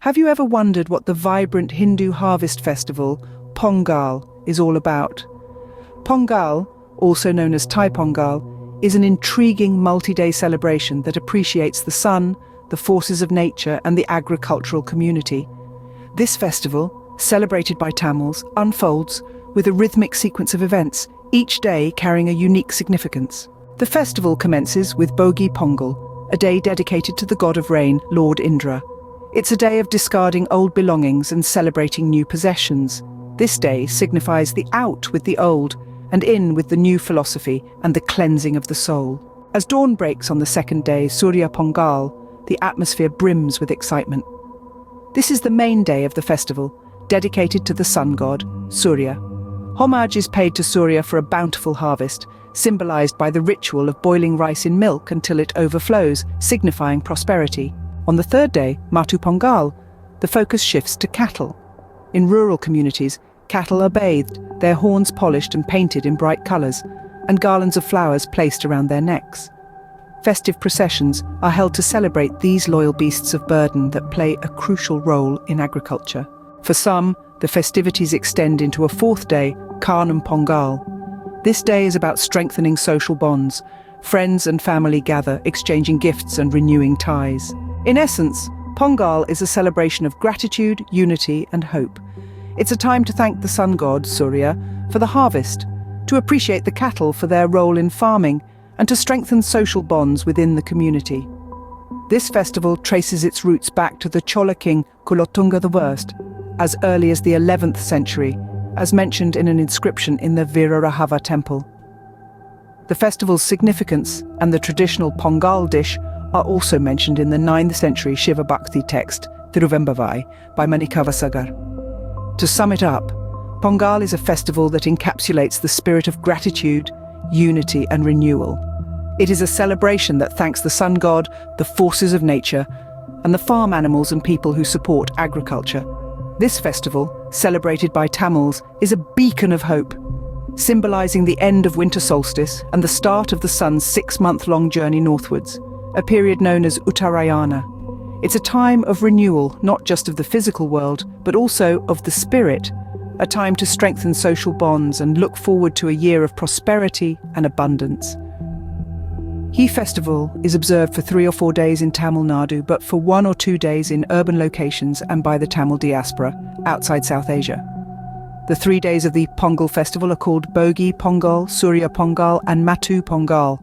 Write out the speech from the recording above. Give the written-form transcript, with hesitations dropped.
Have you ever wondered what the vibrant Hindu harvest festival, Pongal, is all about? Pongal, also known as Thai Pongal, is an intriguing multi-day celebration that appreciates the sun, the forces of nature, and the agricultural community. This festival, celebrated by Tamils, unfolds with a rhythmic sequence of events, each day carrying a unique significance. The festival commences with Bogi Pongal, a day dedicated to the god of rain, Lord Indra. It's a day of discarding old belongings and celebrating new possessions. This day signifies the out with the old and in with the new philosophy and the cleansing of the soul. As dawn breaks on the second day, Surya Pongal, the atmosphere brims with excitement. This is the main day of the festival, dedicated to the sun god, Surya. Homage is paid to Surya for a bountiful harvest, symbolized by the ritual of boiling rice in milk until it overflows, signifying prosperity. On the third day, Matu Pongal, the focus shifts to cattle. In rural communities, cattle are bathed, their horns polished and painted in bright colors, and garlands of flowers placed around their necks. Festive processions are held to celebrate these loyal beasts of burden that play a crucial role in agriculture. For some, the festivities extend into a fourth day, Kanam Pongal. This day is about strengthening social bonds. Friends and family gather, exchanging gifts and renewing ties. In essence, Pongal is a celebration of gratitude, unity, and hope. It's a time to thank the sun god, Surya, for the harvest, to appreciate the cattle for their role in farming, and to strengthen social bonds within the community. This festival traces its roots back to the Chola king Kulotunga I, as early as the 11th century, as mentioned in an inscription in the Virarahava temple. The festival's significance and the traditional Pongal dish are also mentioned in the 9th century Shiva Bhakti text, Thiruvembavai, by Manikavasagar. To sum it up, Pongal is a festival that encapsulates the spirit of gratitude, unity, and renewal. It is a celebration that thanks the sun god, the forces of nature, and the farm animals and people who support agriculture. This festival, celebrated by Tamils, is a beacon of hope, symbolizing the end of winter solstice and the start of the sun's 6-month-long journey northwards, a period known as Uttarayana. It's a time of renewal, not just of the physical world, but also of the spirit, a time to strengthen social bonds and look forward to a year of prosperity and abundance. He Festival is observed for 3 or 4 days in Tamil Nadu, but for 1 or 2 days in urban locations and by the Tamil diaspora outside South Asia. The 3 days of the Pongal festival are called Bogi Pongal, Surya Pongal, and Matu Pongal.